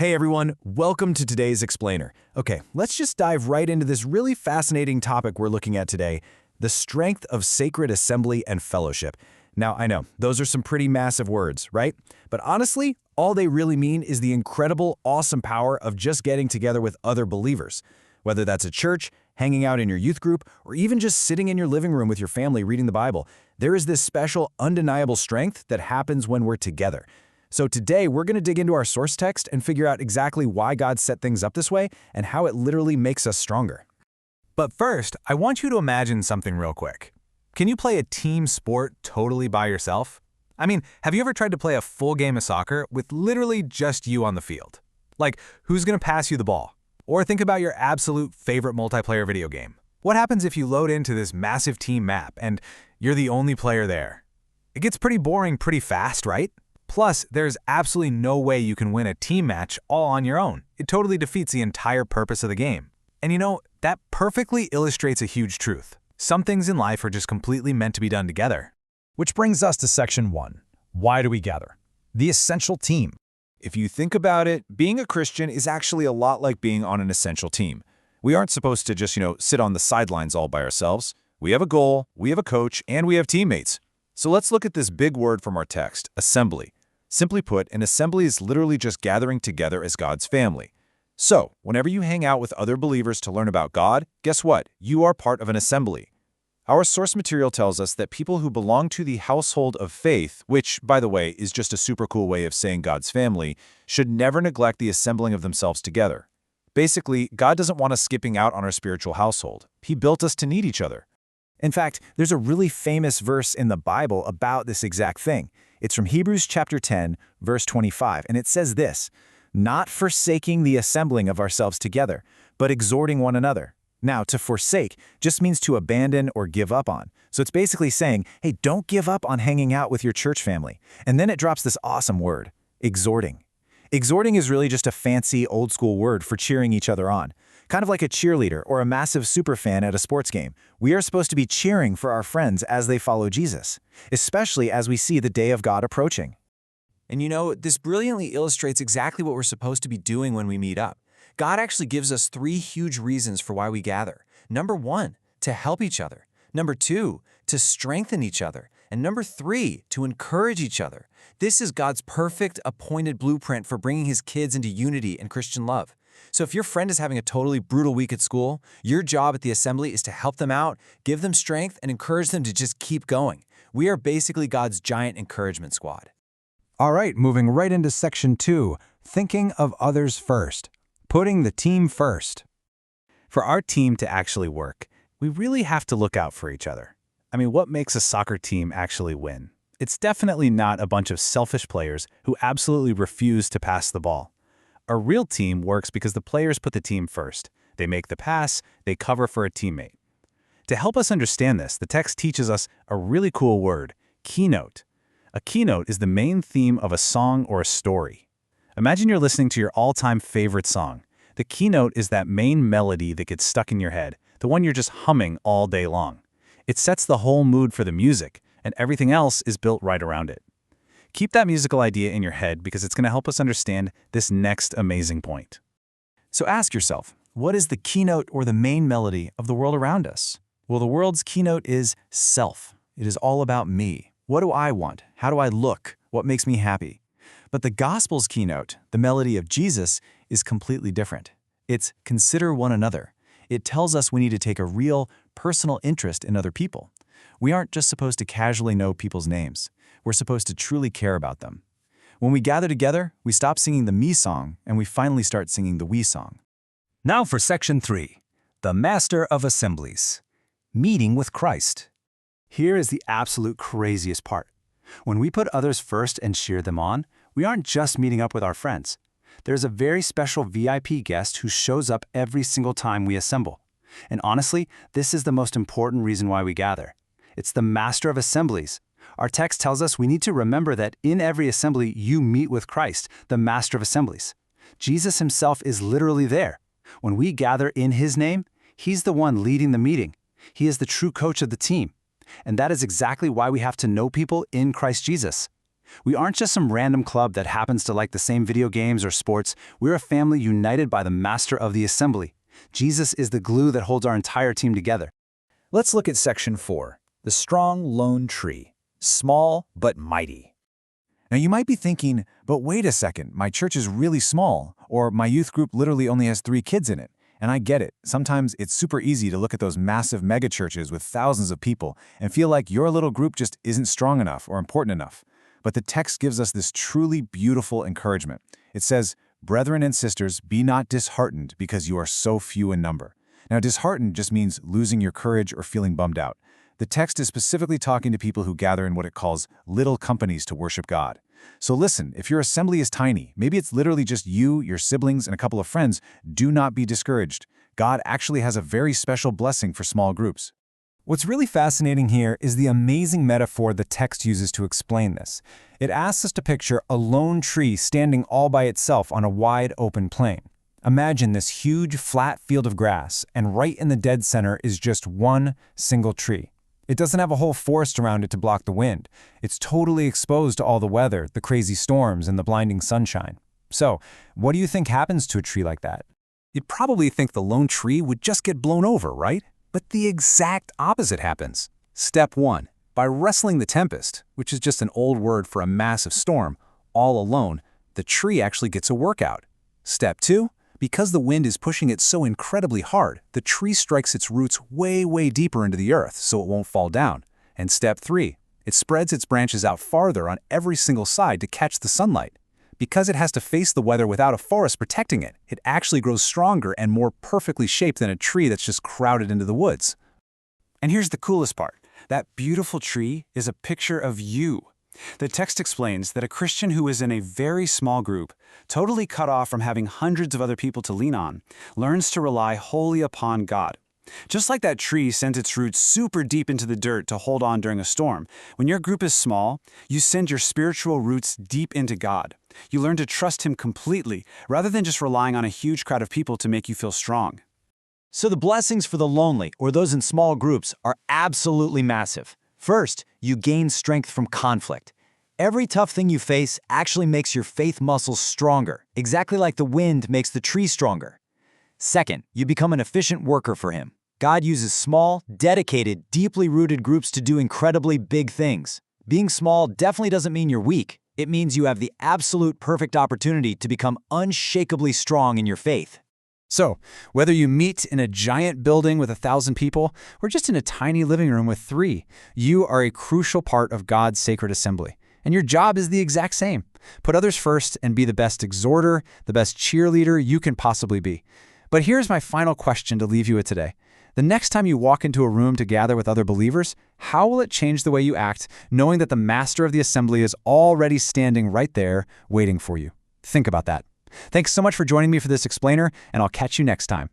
Hey everyone, welcome to today's Explainer. Okay, let's just dive right into this really fascinating topic we're looking at today, the strength of sacred assembly and fellowship. Now, I know, those are some pretty massive words, right? But honestly, all they really mean is the incredible, awesome power of just getting together with other believers. Whether that's at church, hanging out in your youth group, or even just sitting in your living room with your family reading the Bible, there is this special, undeniable strength that happens when we're together. So today, we're going to dig into our source text and figure out exactly why God set things up this way and how it literally makes us stronger. But first, I want you to imagine something real quick. Can you play a team sport totally by yourself? I mean, have you ever tried to play a full game of soccer with literally just you on the field? Like, who's going to pass you the ball? Or think about your absolute favorite multiplayer video game. What happens if you load into this massive team map and you're the only player there? It gets pretty boring pretty fast, right? Plus, there's absolutely no way you can win a team match all on your own. It totally defeats the entire purpose of the game. And you know, that perfectly illustrates a huge truth. Some things in life are just completely meant to be done together. Which brings us to section 1. Why do we gather? The essential team. If you think about it, being a Christian is actually a lot like being on an essential team. We aren't supposed to just, sit on the sidelines all by ourselves. We have a goal, we have a coach, and we have teammates. So let's look at this big word from our text, assembly. Simply put, an assembly is literally just gathering together as God's family. So, whenever you hang out with other believers to learn about God, guess what? You are part of an assembly. Our source material tells us that people who belong to the household of faith, which, by the way, is just a super cool way of saying God's family, should never neglect the assembling of themselves together. Basically, God doesn't want us skipping out on our spiritual household. He built us to need each other. In fact, there's a really famous verse in the Bible about this exact thing. It's from Hebrews chapter 10, verse 25, and it says this, "Not forsaking the assembling of ourselves together, but exhorting one another." Now, to forsake just means to abandon or give up on. So it's basically saying, hey, don't give up on hanging out with your church family. And then it drops this awesome word, exhorting. Exhorting is really just a fancy, old-school word for cheering each other on. Kind of like a cheerleader or a massive superfan at a sports game. We are supposed to be cheering for our friends as they follow Jesus, especially as we see the day of God approaching. And this brilliantly illustrates exactly what we're supposed to be doing when we meet up. God actually gives us 3 huge reasons for why we gather. Number 1, to help each other. Number 2, to strengthen each other. And number 3, to encourage each other. This is God's perfect, appointed blueprint for bringing His kids into unity and Christian love. So if your friend is having a totally brutal week at school, your job at the assembly is to help them out, give them strength, and encourage them to just keep going. We are basically God's giant encouragement squad. All right, moving right into section 2, thinking of others first. Putting the team first. For our team to actually work, we really have to look out for each other. I mean, what makes a soccer team actually win? It's definitely not a bunch of selfish players who absolutely refuse to pass the ball. A real team works because the players put the team first. They make the pass, they cover for a teammate. To help us understand this, the text teaches us a really cool word, keynote. A keynote is the main theme of a song or a story. Imagine you're listening to your all-time favorite song. The keynote is that main melody that gets stuck in your head, the one you're just humming all day long. It sets the whole mood for the music, and everything else is built right around it. Keep that musical idea in your head because it's going to help us understand this next amazing point. So ask yourself, what is the keynote or the main melody of the world around us? Well, the world's keynote is self. It is all about me. What do I want? How do I look? What makes me happy? But the gospel's keynote, the melody of Jesus, is completely different. It's consider one another. It tells us we need to take a real, personal interest in other people. We aren't just supposed to casually know people's names. We're supposed to truly care about them. When we gather together, we stop singing the me song and we finally start singing the we song. Now for section 3, the master of assemblies. Meeting with Christ. Here is the absolute craziest part. When we put others first and cheer them on, we aren't just meeting up with our friends. There's a very special VIP guest who shows up every single time we assemble. And honestly, this is the most important reason why we gather. It's the master of assemblies. Our text tells us we need to remember that in every assembly you meet with Christ, the master of assemblies. Jesus himself is literally there. When we gather in his name, he's the one leading the meeting. He is the true coach of the team. And that is exactly why we have to know people in Christ Jesus. We aren't just some random club that happens to like the same video games or sports. We're a family united by the master of the assembly. Jesus is the glue that holds our entire team together. Let's look at section 4, the strong lone tree, small but mighty. Now you might be thinking, but wait a second, my church is really small, or my youth group literally only has 3 kids in it. And I get it. Sometimes it's super easy to look at those massive megachurches with thousands of people and feel like your little group just isn't strong enough or important enough. But the text gives us this truly beautiful encouragement. It says, "Brethren and sisters, be not disheartened because you are so few in number." Now, disheartened just means losing your courage or feeling bummed out. The text is specifically talking to people who gather in what it calls little companies to worship God. So listen, if your assembly is tiny, maybe it's literally just you, your siblings, and a couple of friends, do not be discouraged. God actually has a very special blessing for small groups. What's really fascinating here is the amazing metaphor the text uses to explain this. It asks us to picture a lone tree standing all by itself on a wide open plain. Imagine this huge flat field of grass, and right in the dead center is just one single tree. It doesn't have a whole forest around it to block the wind. It's totally exposed to all the weather, the crazy storms, and the blinding sunshine. So, what do you think happens to a tree like that? You'd probably think the lone tree would just get blown over, right? But the exact opposite happens. Step 1. By wrestling the tempest, which is just an old word for a massive storm, all alone, the tree actually gets a workout. Step 2. Because the wind is pushing it so incredibly hard, the tree strikes its roots way deeper into the earth so it won't fall down. And step 3. It spreads its branches out farther on every single side to catch the sunlight. Because it has to face the weather without a forest protecting it, it actually grows stronger and more perfectly shaped than a tree that's just crowded into the woods. And here's the coolest part. That beautiful tree is a picture of you. The text explains that a Christian who is in a very small group, totally cut off from having hundreds of other people to lean on, learns to rely wholly upon God. Just like that tree sends its roots super deep into the dirt to hold on during a storm, when your group is small, you send your spiritual roots deep into God. You learn to trust Him completely, rather than just relying on a huge crowd of people to make you feel strong. So the blessings for the lonely, or those in small groups, are absolutely massive. First, you gain strength from conflict. Every tough thing you face actually makes your faith muscles stronger, exactly like the wind makes the tree stronger. Second, you become an efficient worker for Him. God uses small, dedicated, deeply rooted groups to do incredibly big things. Being small definitely doesn't mean you're weak. It means you have the absolute perfect opportunity to become unshakably strong in your faith. So, whether you meet in a giant building with 1,000 people or just in a tiny living room with 3, you are a crucial part of God's sacred assembly. And your job is the exact same. Put others first and be the best exhorter, the best cheerleader you can possibly be. But here's my final question to leave you with today. The next time you walk into a room to gather with other believers, how will it change the way you act, knowing that the master of the assembly is already standing right there, waiting for you? Think about that. Thanks so much for joining me for this explainer, and I'll catch you next time.